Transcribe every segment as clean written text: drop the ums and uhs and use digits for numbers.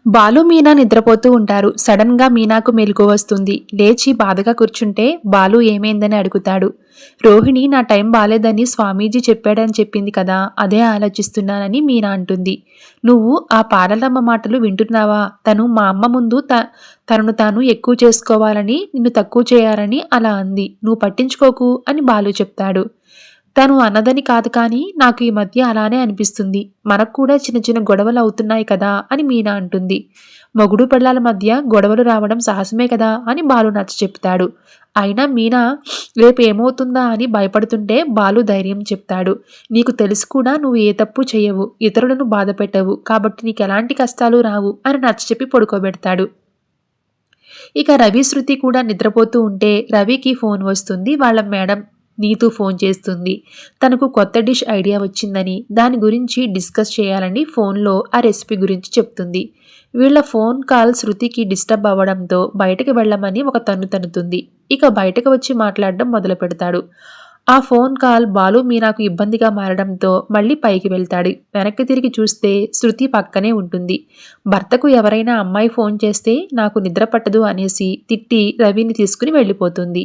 బాలు మీనా నిద్రపోతూ ఉంటారు. సడన్ గా మీనాకు మెలకువ వస్తుంది. లేచి బాధగా కూర్చుంటే బాలు ఏమైందని అడుగుతాడు. రోహిణి నా టైం బాలేదని స్వామీజీ చెప్పాడని చెప్పింది కదా, అదే ఆలోచిస్తున్నానని మీనా అంటుంది. నువ్వు ఆ పార్వతమ్మ మాటలు వింటున్నావా? తను మా అమ్మ ముందు తనను తాను ఎక్కువ చేసుకోవాలని, నిన్ను తక్కువ చేయాలని అలా అంది. నువ్వు పట్టించుకోకు అని బాలు చెప్తాడు. తను అన్నదని కాదు కానీ నాకు ఈ మధ్య అలానే అనిపిస్తుంది. మనకు కూడా చిన్న చిన్న గొడవలు అవుతున్నాయి కదా అని మీనా అంటుంది. మొగుడు పెళ్ళాల మధ్య గొడవలు రావడం సహజమే కదా అని బాలు నచ్చ చెప్తాడు. అయినా మీనా రేపు ఏమవుతుందా అని భయపడుతుంటే బాలు ధైర్యం చెప్తాడు. నీకు తెలుసు కూడా నువ్వు ఏ తప్పు చేయవు, ఇతరులను బాధ పెట్టవు, కాబట్టి నీకు ఎలాంటి కష్టాలు రావు అని నచ్చ చెప్పి పడుకోబెడతాడు. ఇక రవి శృతి కూడా నిద్రపోతూ ఉంటే రవికి ఫోన్ వస్తుంది. వాళ్ళ మేడం నీతూ ఫోన్ చేస్తుంది. తనకు కొత్త డిష్ ఐడియా వచ్చిందని, దాని గురించి డిస్కస్ చేయాలని ఫోన్లో ఆ రెసిపీ గురించి చెప్తుంది. వీళ్ళ ఫోన్ కాల్ శృతికి డిస్టర్బ్ అవ్వడంతో బయటకు వెళ్ళమని ఒక తన్ను తన్నుతుంది. ఇక బయటకు వచ్చి మాట్లాడడం మొదలు పెడతాడు. ఆ ఫోన్ కాల్ బాలు మీనాకు ఇబ్బందిగా మారడంతో మళ్ళీ పైకి వెళ్తాడు. వెనక్కి తిరిగి చూస్తే శృతి పక్కనే ఉంటుంది. భర్తకు ఎవరైనా అమ్మాయి ఫోన్ చేస్తే నాకు నిద్ర పట్టదు అనేసి తిట్టి రవిని తీసుకుని వెళ్ళిపోతుంది.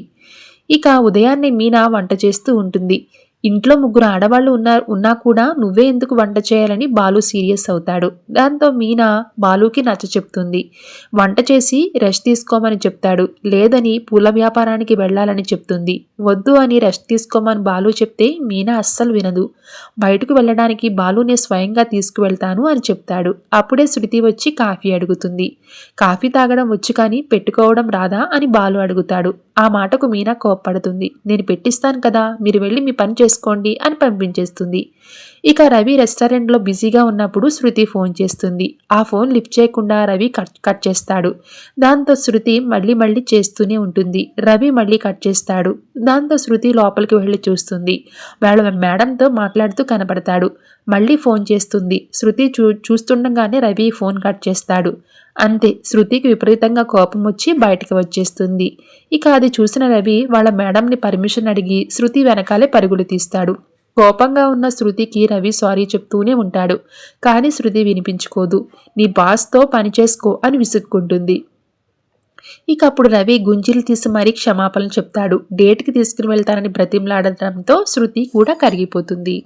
ఇక ఉదయాన్నే మీనా వంట చేస్తూ ఉంటుంది. ఇంట్లో ముగ్గురు ఆడవాళ్ళు ఉన్నా కూడా నువ్వే ఎందుకు వంట చేయాలని బాలు సీరియస్ అవుతాడు. దాంతో మీనా బాలుకి నచ్చ చెప్తుంది. వంట చేసి రెస్ట్ తీసుకోమని చెప్తాడు. లేదని పూల వ్యాపారానికి వెళ్ళాలని చెప్తుంది. వద్దు అని రెస్ట్ తీసుకోమని బాలు చెప్తే మీనా అస్సలు వినదు. బయటకు వెళ్ళడానికి బాలునే స్వయంగా తీసుకువెళ్తాను అని చెప్తాడు. అప్పుడే శృతి వచ్చి కాఫీ అడుగుతుంది. కాఫీ తాగడం వచ్చు కానీ పెట్టుకోవడం రాదా అని బాలు అడుగుతాడు. ఆ మాటకు మీనా కోప్పడుతుంది. నేను పెట్టిస్తాను కదా, మీరు వెళ్ళి మీ పని చేసుకోండి అని పంపించేస్తుంది. ఇక రవి రెస్టారెంట్లో బిజీగా ఉన్నప్పుడు శృతి ఫోన్ చేస్తుంది. ఆ ఫోన్ లిఫ్ట్ చేయకుండా రవి కట్ చేస్తాడు. దాంతో శృతి మళ్ళీ మళ్ళీ చేస్తూనే ఉంటుంది. రవి మళ్ళీ కట్ చేస్తాడు. దాంతో శృతి లోపలికి వెళ్ళి చూస్తుంది. వాళ్ళ మేడంతో మాట్లాడుతూ కనపడతాడు. మళ్ళీ ఫోన్ చేస్తుంది. శృతి చూస్తుండగానే రవి ఫోన్ కట్ చేస్తాడు. అంతే, శృతికి విపరీతంగా కోపం వచ్చి బయటకు వచ్చేస్తుంది. ఇక అది చూసిన రవి వాళ్ళ మేడంని పర్మిషన్ అడిగి శృతి వెనకాలే పరుగులు తీస్తాడు. కోపంగా ఉన్న శృతికి రవి సారీ చెప్తూనే ఉంటాడు. కానీ శృతి వినిపించుకోదు. నీ బాస్తో పని చేసుకో అని విసుక్కుంటుంది. ఇక అప్పుడు రవి గుంజీలు తీసి మరీ క్షమాపణలు చెప్తాడు. డేట్కి తీసుకుని వెళ్తానని బ్రతిమలాడటంతో శృతి కూడా కరిగిపోతుంది.